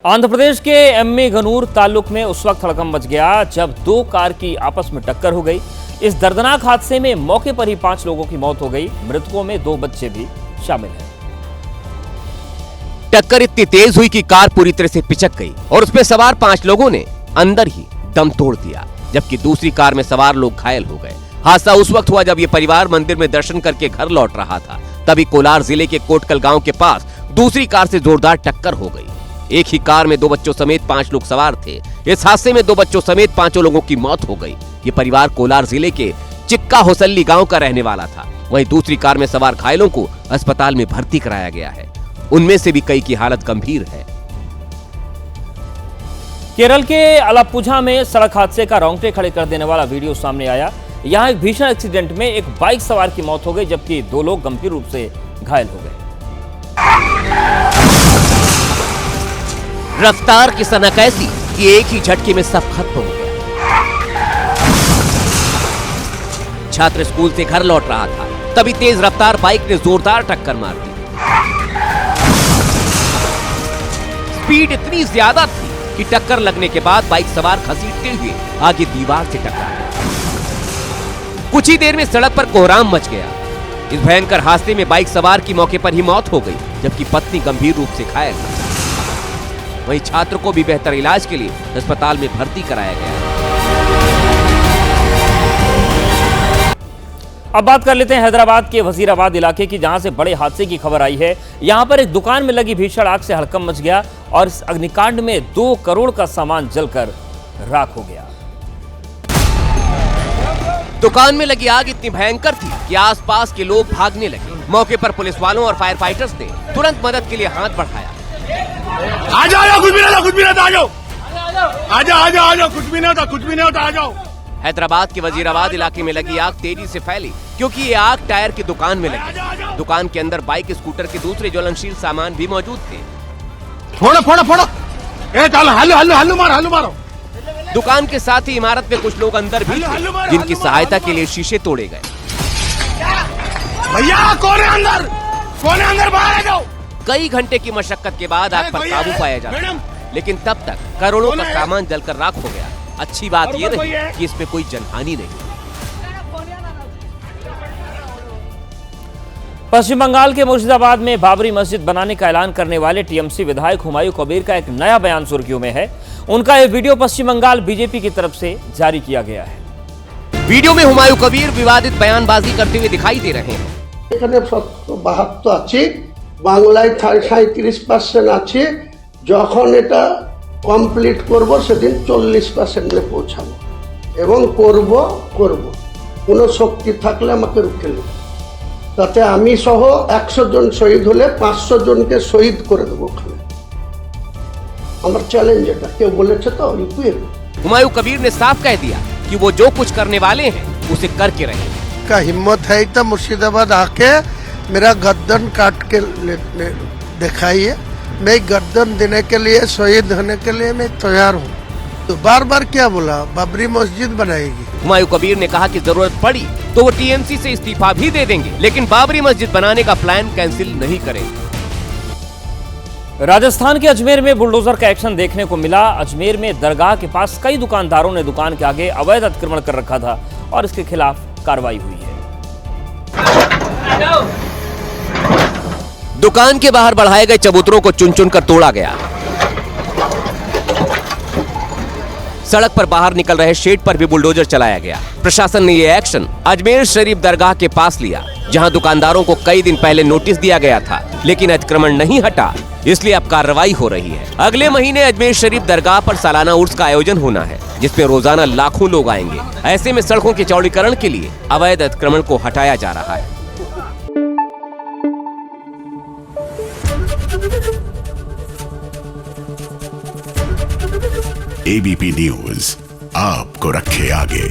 आंध्र प्रदेश के एमए गनूर ताल्लुक में उस वक्त हड़कंप मच गया जब दो कार की आपस में टक्कर हो गई। इस दर्दनाक हादसे में मौके पर ही 5 लोगों की मौत हो गई। मृतकों में 2 बच्चे भी शामिल हैं। टक्कर इतनी तेज हुई कि कार पूरी तरह से पिचक गई और उसमें सवार 5 लोगों ने अंदर ही दम तोड़ दिया, जबकि दूसरी कार में सवार लोग घायल हो गए। हादसा उस वक्त हुआ जब ये परिवार मंदिर में दर्शन करके घर लौट रहा था। तभी कोलार जिले के कोटकल गांव के पास दूसरी कार से जोरदार टक्कर हो गई। एक ही कार में 2 बच्चों समेत 5 लोग सवार थे। इस हादसे में 2 बच्चों समेत 5 लोगों की मौत हो गई। ये परिवार कोलार जिले के चिक्का होसल्ली गांव का रहने वाला था। वहीं दूसरी कार में सवार घायलों को अस्पताल में भर्ती कराया गया है। उनमें से भी कई की हालत गंभीर है। केरल के अलाप्पुझा में सड़क हादसे का रोंगटे खड़े कर देने वाला वीडियो सामने आया। यहां एक भीषण एक्सीडेंट में एक बाइक सवार की मौत हो गई, जबकि 2 लोग गंभीर रूप से घायल हो गए। रफ्तार की सनक ऐसी कि एक ही झटके में सब खत्म हो गया। छात्र स्कूल से घर लौट रहा था, तभी तेज रफ्तार बाइक ने जोरदार टक्कर मार दी। स्पीड इतनी ज्यादा थी कि टक्कर लगने के बाद बाइक सवार घसीटते हुए आगे दीवार से टकरा गया। कुछ ही देर में सड़क पर कोहराम मच गया। इस भयंकर हादसे में बाइक सवार की मौके पर ही मौत हो गई, जबकि पत्नी गंभीर रूप से घायल। वहीं छात्र को भी बेहतर इलाज के लिए अस्पताल में भर्ती कराया गया है। अब बात कर लेते हैं हैदराबाद के वजीराबाद इलाके की, जहां से बड़े हादसे की खबर आई है। यहां पर एक दुकान में लगी भीषण आग से हड़कंप मच गया और इस अग्निकांड में 2 करोड़ का सामान जलकर राख हो गया। दुकान में लगी आग इतनी भयंकर थी कि आसपास के लोग भागने लगे। मौके पर पुलिस वालों और फायर फाइटर्स ने तुरंत मदद के लिए हाथ बढ़ाया। आ जाओ, कुछ भी नहीं होता, आ जाओ, आ जाओ, कुछ भी नहीं होता, आ जाओ। हैदराबाद के वजीराबाद इलाके में लगी आग तेजी से फैली, क्योंकि ये आग टायर की दुकान में लगी। दुकान के अंदर बाइक, स्कूटर के दूसरे ज्वलनशील सामान भी मौजूद थे। फोड़ो, ए चल, हल्लू मारो। दुकान के साथ ही इमारत में कुछ लोग अंदर भी थे, जिनकी सहायता के लिए शीशे तोड़े गए। भैया कौन है अंदर, बाहर आ जाओ। कई घंटे की मशक्कत के बाद आग पर काबू पाया जाता, लेकिन तब तक करोड़ों का सामान जलकर राख हो गया। अच्छी बात यह रही कि इसमें कोई जनहानि नहीं। पश्चिम बंगाल के मुर्शिदाबाद में बाबरी मस्जिद बनाने का ऐलान करने वाले टीएमसी विधायक हुमायूं कबीर का एक नया बयान सुर्खियों में है। उनका यह वीडियो पश्चिम बंगाल बीजेपी की तरफ से जारी किया गया है। वीडियो में हुमायूं कबीर विवादित बयानबाजी करते हुए दिखाई दे रहे हैं। বাংলায় 37% আছে, যখন এটা কমপ্লিট করব সেদিন 40% পৌঁছাবো এবং করব কোনো শক্তি থাকলে আমাকে রুখে নেবে, তাতে আমি সহ 100 জন শহীদ হলে 500 জনকে শহীদ করে দেবো। ওখানে আমার চ্যালেঞ্জ এটা, কেউ বলেছে তো ইউপির। हुमायूं कबीर ने साफ कह दिया कि वो जो कुछ करने वाले हैं उसे करके रहेंगे। का हिम्मत है तो मुर्शिदाबाद आके मेरा गर्दन काट के दिखाइए। मैं गर्दन देने के लिए, शहीद होने के लिए मैं तैयार हूँ। तो बार बार क्या बोला, बाबरी मस्जिद बनाएगी। हुमायूं कबीर ने कहा कि जरूरत पड़ी तो वो टीएमसी से इस्तीफा भी दे देंगे, लेकिन बाबरी मस्जिद बनाने का प्लान कैंसिल नहीं करेंगे। राजस्थान के अजमेर में बुलडोजर का एक्शन देखने को मिला। अजमेर में दरगाह के पास कई दुकानदारों ने दुकान के आगे अवैध अतिक्रमण कर रखा था और इसके खिलाफ कार्रवाई हुई है। दुकान के बाहर बढ़ाए गए चबूतरों को चुन चुन कर तोड़ा गया। सड़क पर बाहर निकल रहे शेड पर भी बुलडोजर चलाया गया। प्रशासन ने यह एक्शन अजमेर शरीफ दरगाह के पास लिया, जहां दुकानदारों को कई दिन पहले नोटिस दिया गया था, लेकिन अतिक्रमण नहीं हटा, इसलिए अब कार्रवाई हो रही है। अगले महीने अजमेर शरीफ दरगाह पर सालाना उर्स का आयोजन होना है, जिसमें रोजाना लाखों लोग आएंगे। ऐसे में सड़कों के चौड़ीकरण के लिए अवैध अतिक्रमण को हटाया जा रहा है। एबीपी न्यूज आपको रखे आगे।